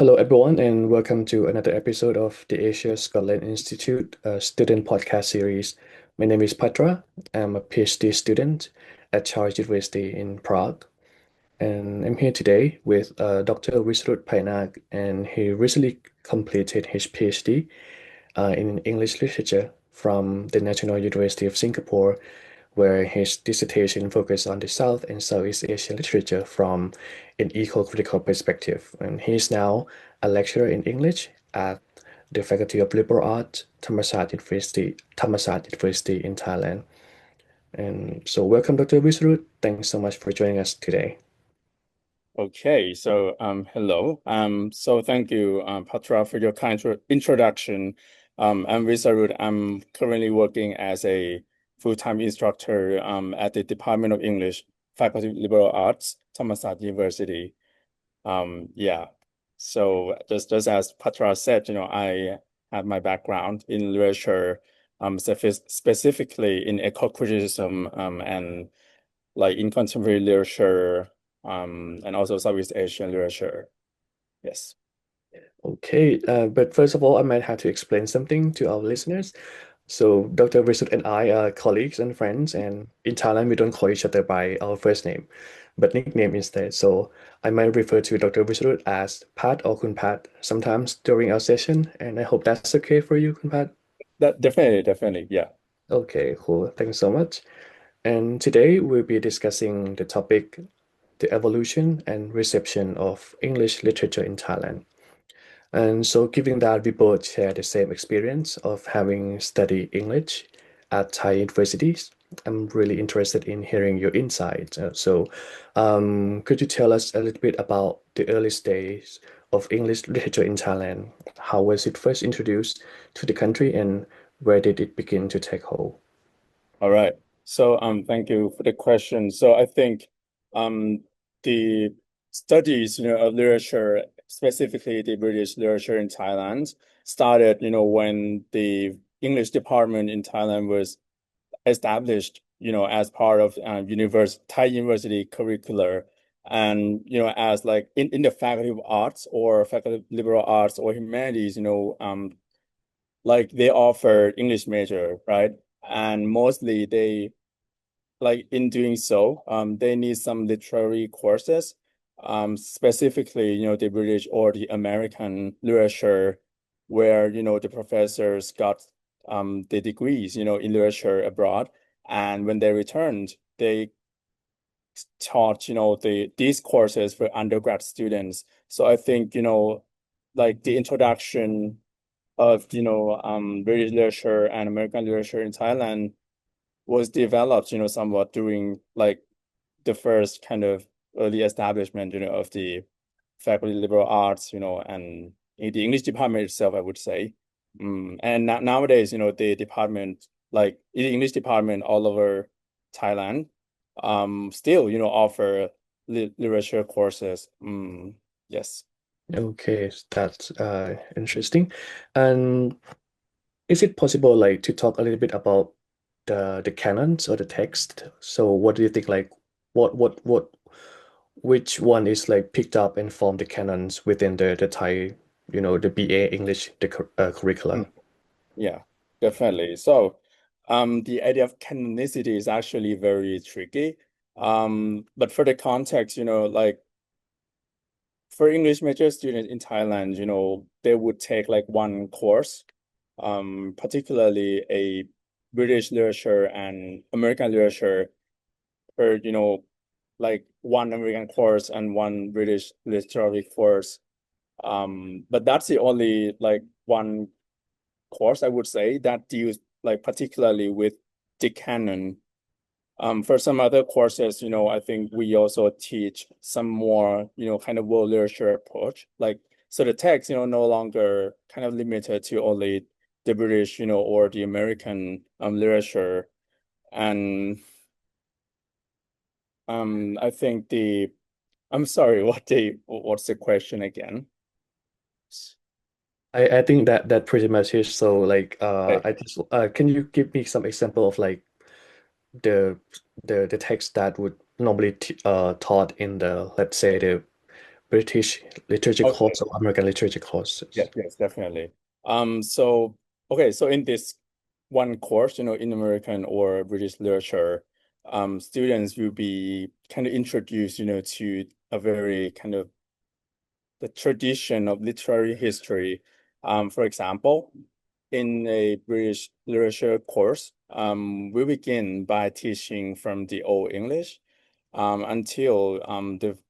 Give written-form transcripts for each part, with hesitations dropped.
Hello, everyone, and welcome to another episode of the Asia Scotland Institute student podcast series. My name is Patra. I'm a PhD student at Charles University in Prague, and I'm here today with Dr. Wisarut Painark, and he recently completed his PhD in English literature from the National University of Singapore, where his dissertation focused on the South and Southeast Asian literature from an eco-critical perspective. And he is now a lecturer in English at the Faculty of Liberal Arts, Thammasat University in Thailand. And so welcome, Dr. Wisrut. Thanks so much for joining us today. Okay, so hello. So thank you, Patra, for your kind introduction. I'm Wisarut. I'm currently working as a full-time instructor at the Department of English, Faculty of Liberal Arts, Thammasat University. Yeah. So just as Patra said, I have my background in literature, specifically in eco-criticism, and like in contemporary literature, and also Southeast Asian literature. Yes. Okay, but first of all, I might have to explain something to our listeners. So Dr. Wisrut and I are colleagues and friends, and in Thailand, we don't call each other by our first name, but nickname instead. So I might refer to Dr. Wisrut as Pat or Kun Pat sometimes during our session, and I hope that's okay for you, Kun Pat. That definitely, yeah. Okay, cool. Thanks so much. And today we'll be discussing the topic, the evolution and reception of English literature in Thailand. And so, given that we both share the same experience of having studied English at Thai universities, I'm really interested in hearing your insights. Could you tell us a little bit about the early stage of English literature in Thailand? How was it first introduced to the country, and where did it begin to take hold? All right. So thank you for the question. So I think the studies, of literature, specifically the British literature in Thailand, started, when the English department in Thailand was established, as part of Thai University curricular, and as like in the Faculty of Arts or Faculty of Liberal Arts or Humanities, like they offer English major, right? And mostly they like in doing so, they need some literary courses, specifically, the British or the American literature, where, the professors got the degrees, in literature abroad. And when they returned, they taught, these courses for undergrad students. So I think, like the introduction of, British literature and American literature in Thailand was developed, somewhat during like the first kind of early establishment, of the faculty of liberal arts, and in the English department itself, I would say. And nowadays, the department, like the English department all over Thailand, still, offer literature courses. Yes. Okay, that's interesting. And is it possible like to talk a little bit about the canons or the text? So what do you think like what which one is like picked up and formed the canons within the Thai, the BA English curricula? Mm, yeah, definitely. So, the idea of canonicity is actually very tricky. But for the context, like for English major students in Thailand, they would take like one course, particularly a British literature and American literature, or like one American course and one British literary course. But that's the only like one course I would say that deals like particularly with the canon. For some other courses, I think we also teach some more, kind of world literature approach. Like, so the text, no longer kind of limited to only the British, or the American literature. And I think I'm sorry, what's the question again? I think that pretty much is so like Right. I just can you give me some example of like the the text that would normally t taught in the, let's say, the British literature course Okay. or American literature courses? Yes, definitely. So okay, so in this one course, in American or British literature, students will be kind of introduced, to a very kind of the tradition of literary history. For example, in a British literature course, we begin by teaching from the Old English until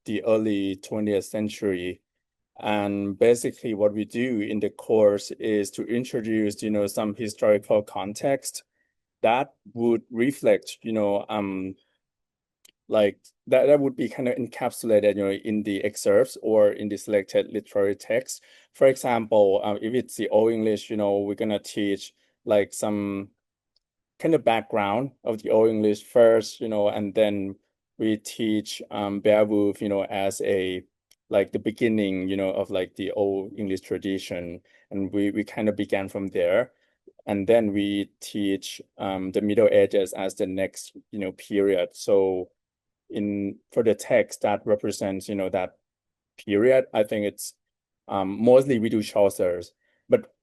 the early 20th century. And basically, what we do in the course is to introduce, some historical context that would reflect, like that would be kind of encapsulated, in the excerpts or in the selected literary text. For example, if it's the Old English, we're gonna teach like some kind of background of the Old English first, and then we teach Beowulf, as a like the beginning, of like the Old English tradition, and we kind of began from there. And then we teach the Middle Ages as the next, period. So in for the text that represents, that period, I think it's mostly we do Chaucer's. But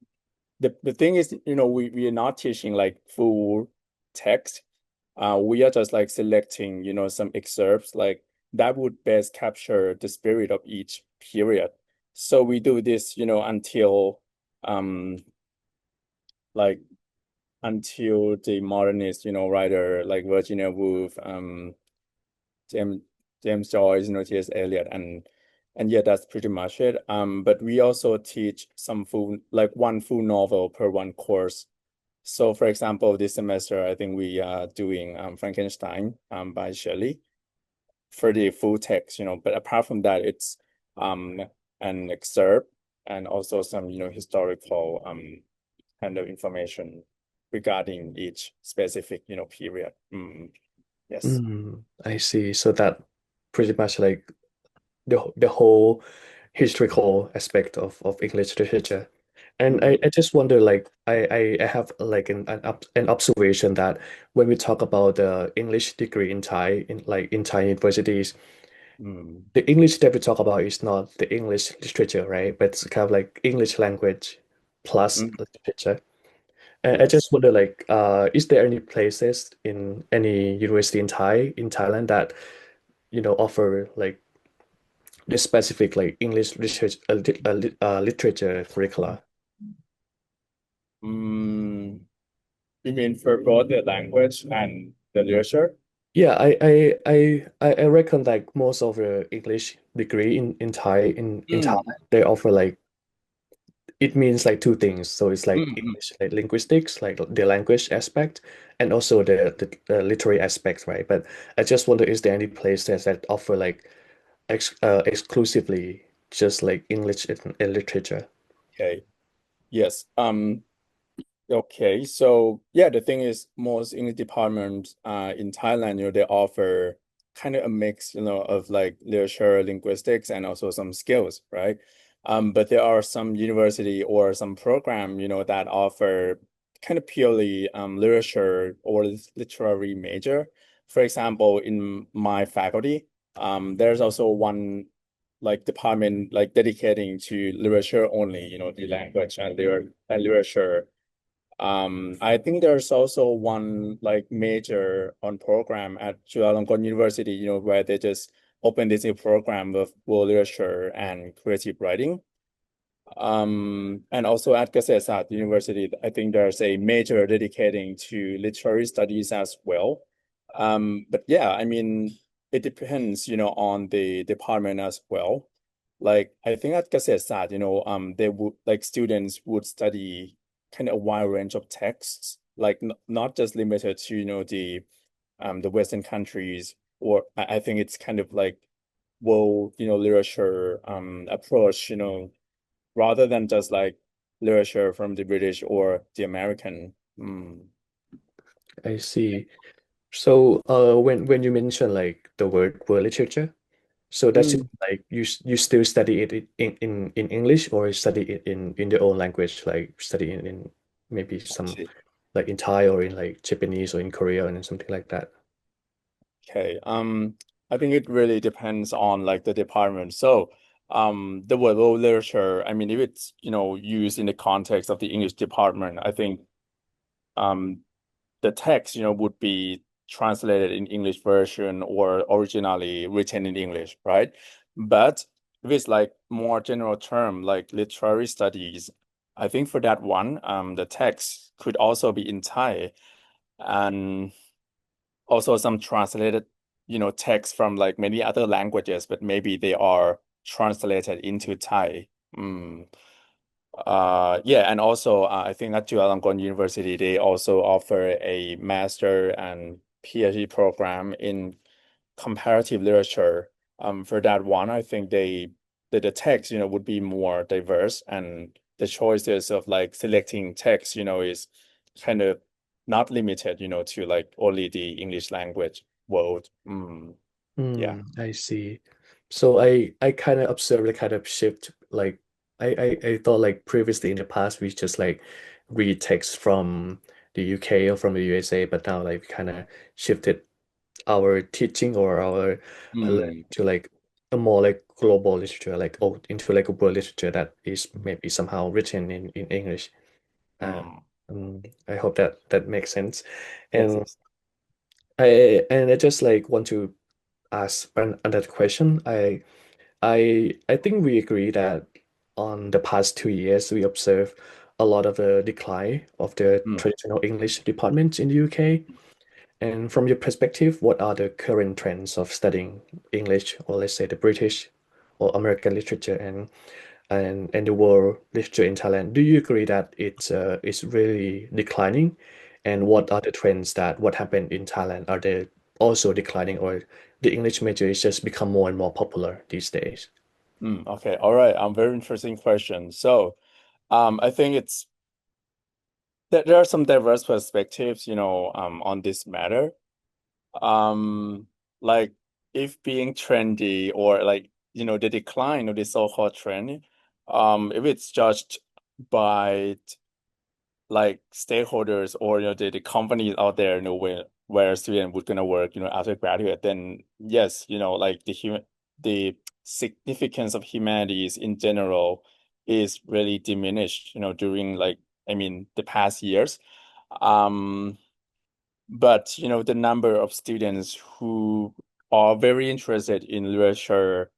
the thing is, we are not teaching like full text. We are just like selecting, some excerpts like that would best capture the spirit of each period. So we do this, until um like until the modernist, writer like Virginia Woolf, James James Joyce, T.S. Eliot, and yeah, that's pretty much it. But we also teach some full like one full novel per one course. So for example, this semester I think we are doing Frankenstein by Shelley for the full text, but apart from that, it's um an excerpt and also some, historical kind of information regarding each specific, period. Yes. I see. So that pretty much like the whole historical aspect of English literature. And Mm, I just wonder, like, I have like an observation that when we talk about the English degree in Thai, in Thai universities, mm, the English that we talk about is not the English literature, right? But it's kind of like English language plus mm, literature. And I yes. just wonder, like, is there any places in any university in Thailand that, offer like this specific like English literature literature curricula? Mm, you mean for both the language and the literature? Yeah, I reckon like most of the English degree in Thai in Mm, Thailand they offer like it means like two things. So it's like mm. English like linguistics, like the language aspect, and also the literary aspects, right? But I just wonder, is there any places that offer like exclusively just like English and literature? Okay. Yes. Okay, so yeah, the thing is, most English departments in Thailand, they offer kind of a mix, of like literature, linguistics, and also some skills, right? But there are some university or some program, that offer kind of purely literature or literary major. For example, in my faculty, there's also one like department like dedicating to literature only, the language and literature. I think there's also one like major on program at Chulalongkorn University, where they just opened this new program of world literature and creative writing. And also at Kasetsart University, I think there's a major dedicating to literary studies as well. But yeah, I mean, it depends, on the department as well. Like I think at Kasetsart, they would like students would study kind of a wide range of texts, like not just limited to, the Western countries, or I think it's kind of like world, literature approach, rather than just like literature from the British or the American. I see. So when you mention like the word world literature, so that's it, Mm. like you still study it in English or you study it in your own language, like study in maybe some like in Thai or in like Japanese or in Korean and something like that. Okay. I think it really depends on like the department. So, the verbal literature, I mean, if it's, used in the context of the English department, I think um the text, would be translated in English version or originally written in English, right? But if it's like more general term, like literary studies, I think for that one, the text could also be in Thai and also some translated, text from like many other languages, but maybe they are translated into Thai. Mm. Yeah, and also I think at Chulalongkorn University they also offer a master and PhD program in comparative literature. For that one, I think the text, would be more diverse, and the choices of like selecting text, is kind of not limited, to like only the English language world. Yeah. I see. So I kind of observed the kind of shift. Like I thought like previously in the past we just like read text from the UK or from the USA, but now like we kind of shifted our teaching or our learning Mm, to like a more like global literature, like oh into like a world literature that is maybe somehow written in English. Uh, mm. I hope that that makes sense. Yes, And yes. I just like want to ask another question. I think we agree that on the past 2 years we observe a lot of the decline of the Mm. traditional English departments in the UK. And from your perspective, what are the current trends of studying English, or let's say the British or American literature and the world literature in Thailand? Do you agree that it's really declining? And what are the trends that what happened in Thailand? Are they also declining, or the English major is just become more and more popular these days? Okay, all right. Very interesting question. So, I think it's there are some diverse perspectives, on this matter. Um, like if being trendy or like, the decline of the so-called trend, if it's judged by like stakeholders or the companies out there, where a student would gonna work, after graduate, then yes, like the significance of humanities in general is really diminished, during like I mean the past years. Um, but the number of students who are very interested in literature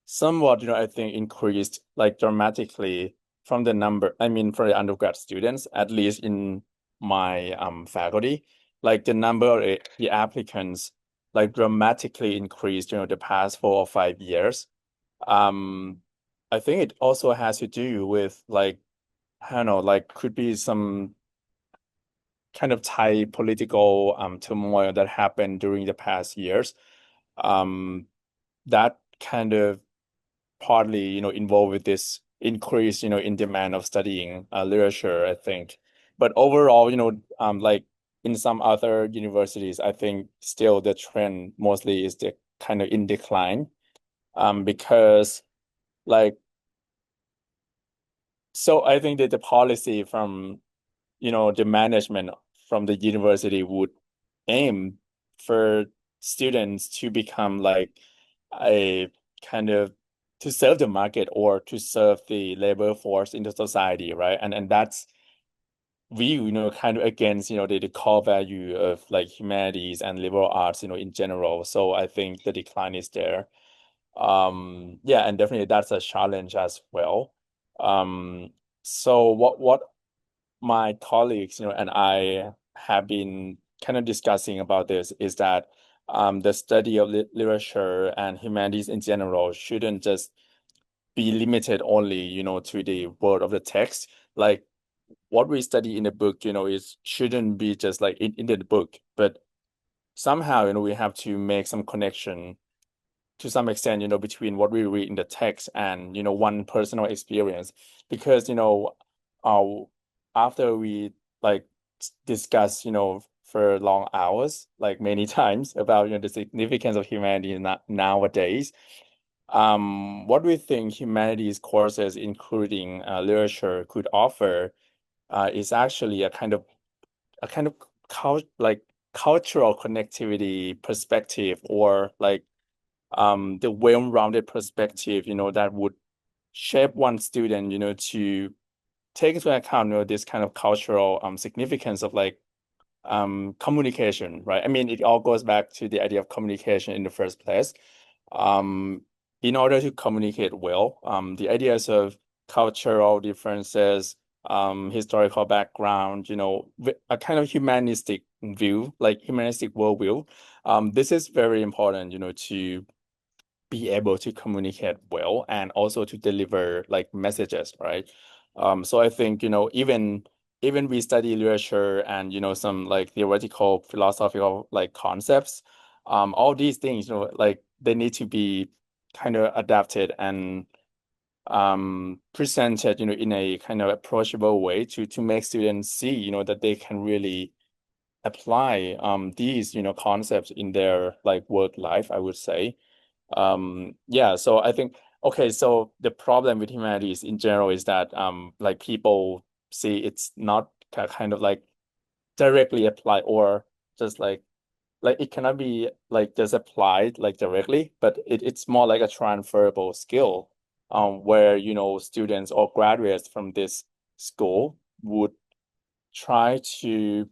somewhat, I think increased like dramatically from the number, I mean, for the undergrad students, at least in my faculty, like the number of the applicants like dramatically increased, the past 4 or 5 years. Um, I think it also has to do with like, I don't know, like could be some kind of Thai political turmoil that happened during the past years. Um, that kind of partly, involved with this increase, in demand of studying literature, I think. But overall, like in some other universities, I think still the trend mostly is the kind of in decline. Because like so I think that the policy from the management from the university would aim for students to become like a kind of to serve the market or to serve the labor force in the society, right? And that's we, kind of against, the core value of like humanities and liberal arts, in general. So I think the decline is there. Yeah, and definitely that's a challenge as well. Um, so what my colleagues, and I have been kind of discussing about this is that the study of literature and humanities in general shouldn't just be limited only, to the word of the text. Like what we study in the book, is shouldn't be just like in the book, but somehow, we have to make some connection to some extent, between what we read in the text and, one personal experience. Because, uh, after we like discuss, for long hours, like many times about, the significance of humanity nowadays, what we think humanities courses, including literature, could offer is actually a kind of like cultural connectivity perspective or like the well-rounded perspective, that would shape one student, to take into account, this kind of cultural significance of like communication, right? I mean, it all goes back to the idea of communication in the first place. Um, in order to communicate well, the ideas of cultural differences, historical background, a kind of humanistic view, like humanistic worldview. This is very important, to be able to communicate well and also to deliver like messages, right? So I think, even we study literature and some like theoretical philosophical like concepts, all these things, like they need to be kind of adapted and presented, in a kind of approachable way to make students see, that they can really apply these, concepts in their like work life, I would say. Yeah, so I think, okay, so the problem with humanities in general is that like people see it's not kind of like directly applied, or just like it cannot be like just applied like directly, but it's more like a transferable skill, where students or graduates from this school would try to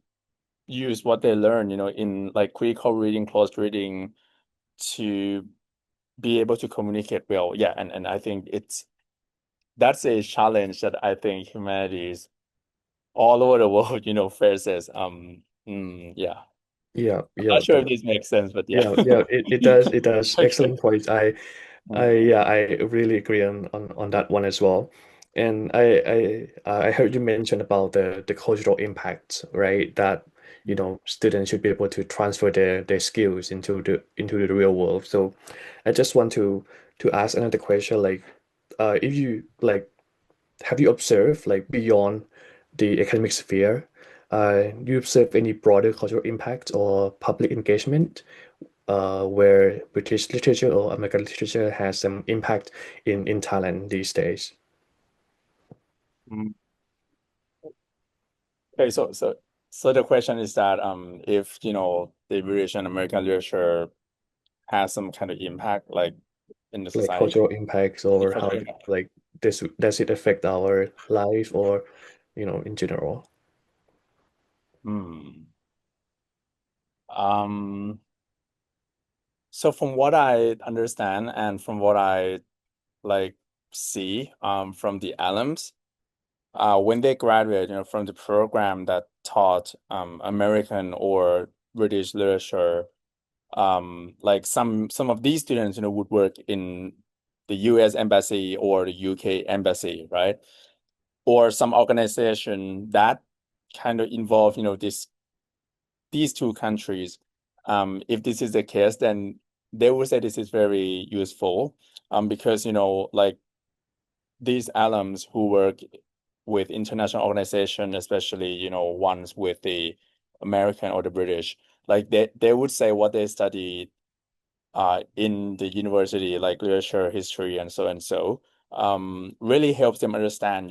use what they learn, in like critical reading, close reading, to be able to communicate well. Yeah, and I think that's a challenge that I think humanities all over the world, faces. Yeah. Yeah, I'm yeah, not sure if this makes sense, but yeah. yeah, yeah. It does. It does. Okay. Excellent points. Mm, Yeah, I really agree on that one as well. And I heard you mention about the cultural impact, right? That students should be able to transfer their skills into the real world. So I just want to ask another question, like, if you like, have you observed like beyond the academic sphere, do you observe any broader cultural impact or public engagement where British literature or American literature has some impact in Thailand these days? mm. Okay, so the question is that if the British and American literature has some kind of impact like in the Like society, cultural impacts, the or cultural how impact. like this does it affect our life, or in general? Hmm. Um, so from what I understand and from what I like see from the alums, when they graduate, from the program that taught American or British literature, like some of these students, would work in the US embassy or the UK embassy, right? Or some organization that kind of involve, these two countries. If this is the case, then they would say this is very useful, because like these alums who work with international organization, especially ones with the American or the British, like they would say what they study in the university, like literature, history, and so, really helps them understand,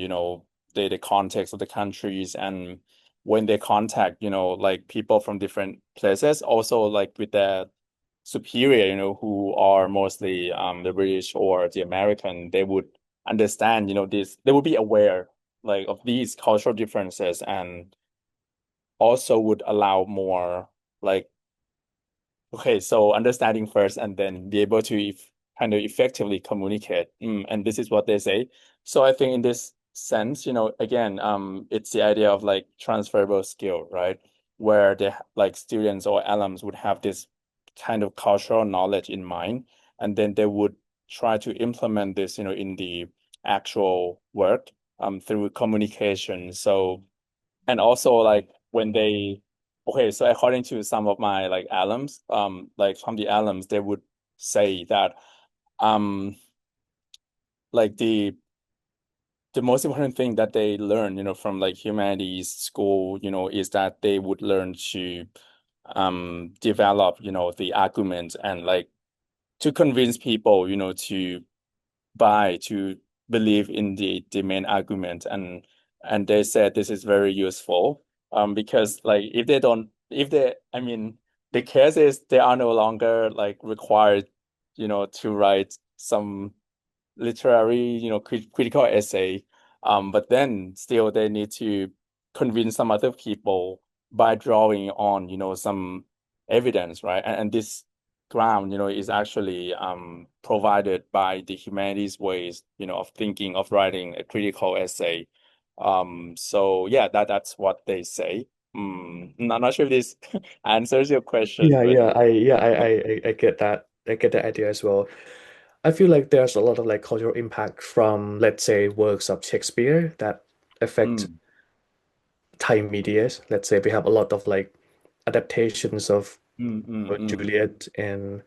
the context of the countries. And when they contact, like people from different places, also like with their superior, who are mostly the British or the American, they would understand, this, they would be aware like of these cultural differences, and also would allow more like, okay, so understanding first and then be able to kind of effectively communicate. And this is what they say. So I think in this sense, again, it's the idea of like transferable skill, right? Where the like students or alums would have this kind of cultural knowledge in mind, and then they would try to implement this, in the actual work, through communication. So, and also like when they, okay, so according to some of my like alums, like from the alums, they would say that um like the most important thing that they learn, from like humanities school, is that they would learn to develop, the argument, and like to convince people, to believe in the main argument. And they said this is very useful, because like if they don't, if they, I mean, the case is they are no longer like required, to write some literary, critical essay. But then still they need to convince some other people by drawing on, some evidence, right? And this ground, is actually provided by the humanities ways, of thinking, of writing a critical essay. So yeah, that's what they say. Not sure if this answers your question, Yeah, but I get that. I get the idea as well. I feel like there's a lot of like cultural impact from, let's say, works of Shakespeare that affect mm, Thai medias. Let's say we have a lot of like adaptations of mm, mm, mm, Juliet and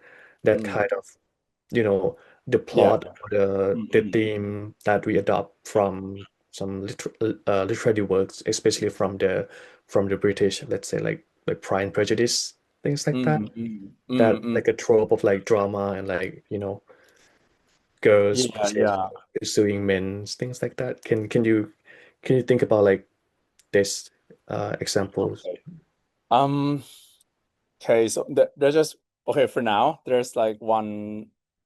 that mm. kind of, you know, the Yeah. plot or the Mm, theme that we adopt from some literary works, especially from the British, let's say like Pride and Prejudice, things like that. mm, mm, mm, That mm. like a trope of like drama and like, girls Yeah, yeah. pursuing men, things like that. Can you think about like this examples? Okay. Um, okay, so there's just okay for now, there's like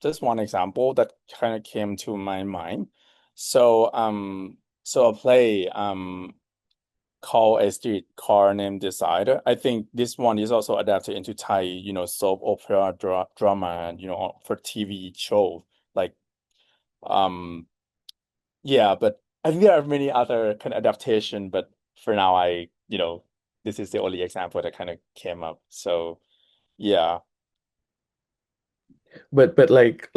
just one example that kind of came to my mind. So a play called A Streetcar Named Desire. I think this one is also adapted into Thai, soap opera drama, for TV show. Like um yeah, but I think there are many other kind of adaptation, but for now this is the only example that kind of came up. So yeah. But like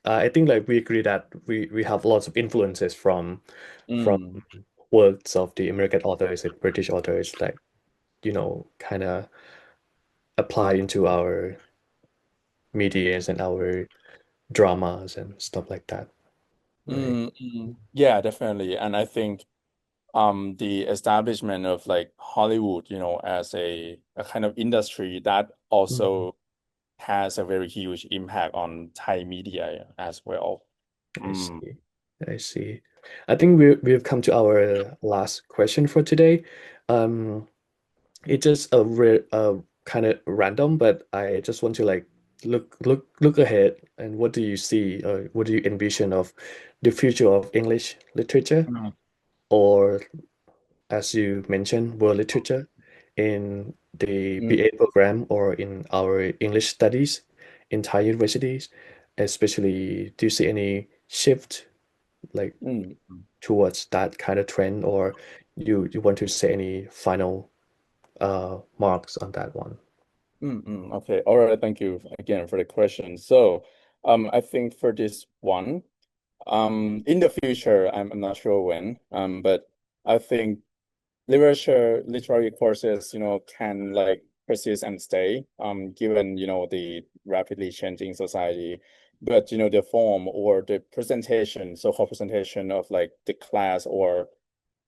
I think like we agree that we have lots of influences from Mm, works of the American authors and British authors that kind of apply into our medias and our dramas and stuff like that, right? yeah, definitely. And I think the establishment of like Hollywood, as a kind of industry that Mhm. also has a very huge impact on Thai media as well. I Mm, see. I see. I think we've come to our last question for today. Um, it's just a kind of random, but I just want to like look ahead and what do you see or what do you envision of the future of English literature mm, or as you mentioned, world literature in the mm, BA program or in our English studies in Thai universities, especially do you see any shift like mm. towards that kind of trend or you want to say any final marks on that one? Okay. All right. Thank you again for the question. So, I think for this one, in the future, I'm not sure when, but I think literary courses, can like persist and stay, given, the rapidly changing society. But, the form or the presentation, so-called presentation of like the class or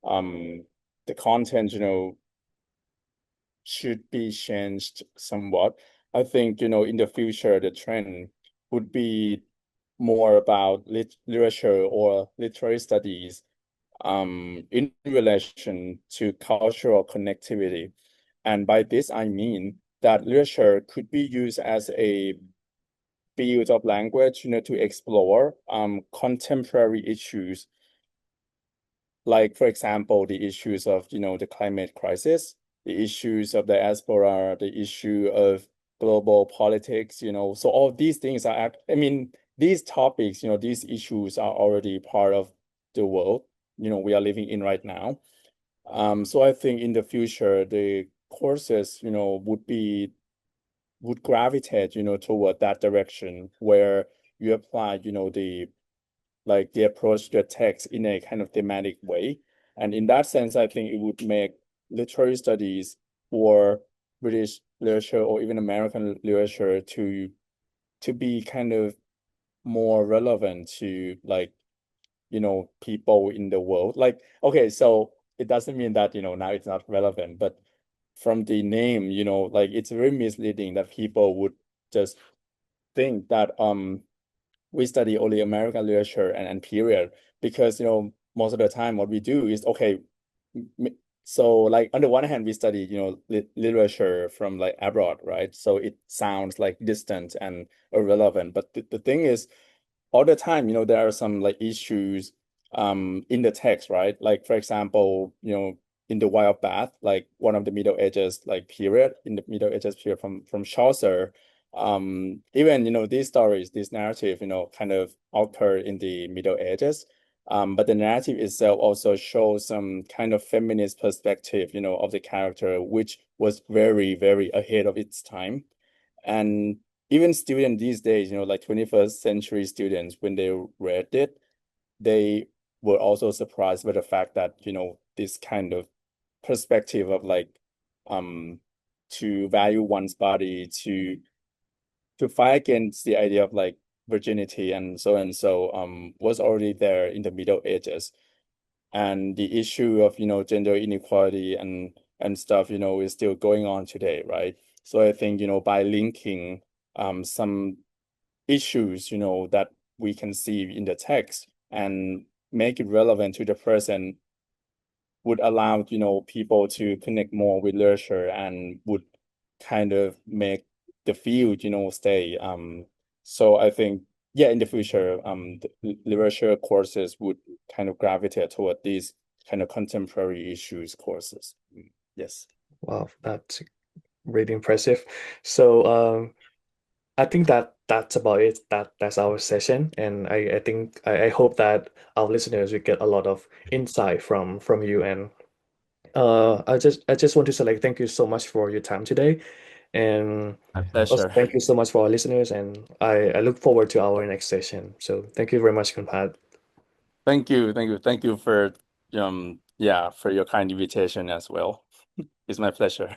um the content, should be changed somewhat. I think, in the future, the trend would be more about literature or literary studies in relation to cultural connectivity. And by this, I mean that literature could be used as a field of language, to explore contemporary issues like for example the issues of the climate crisis, the issues of the diaspora, the issue of global politics, so all these things I mean these topics, these issues are already part of the world we are living in right now. So I think in the future the courses would gravitate toward that direction where you apply the approach to a text in a kind of thematic way. And in that sense, I think it would make literary studies or British literature or even American literature to be kind of more relevant to like, people in the world. Like, okay, so it doesn't mean that, now it's not relevant, but from the name, like it's very misleading that people would just think that we study only American literature and period because most of the time what we do is okay. So like on the one hand we study literature from like abroad, right? So it sounds like distant and irrelevant, but the thing is all the time, there are some like issues in the text, right? Like for example, in the Wild Bath, like one of the Middle Ages like period in the Middle Ages period from Chaucer, even these stories, this narrative, kind of occur in the Middle Ages. But the narrative itself also shows some kind of feminist perspective, of the character, which was very, very ahead of its time. And even students these days, like 21st century students, when they read it, they were also surprised by the fact that, this kind of perspective of like um to value one's body, to fight against the idea of like virginity and so was already there in the Middle Ages. And the issue of, gender inequality and stuff, is still going on today, right? So I think, by linking some issues, that we can see in the text and make it relevant to the present would allow, people to connect more with literature and would kind of make the field, stay. So I think, yeah, in the future, the literature courses would kind of gravitate toward these kind of contemporary issues courses. Yes. Wow, that's really impressive. So I think that's about it. That's our session, and I think I hope that our listeners will get a lot of insight from you. And I just want to say like thank you so much for your time today, and My also pleasure. thank you so much for our listeners. And I look forward to our next session. So thank you very much, Kunpad. Thank you, thank you for yeah, for your kind invitation as well. It's my pleasure.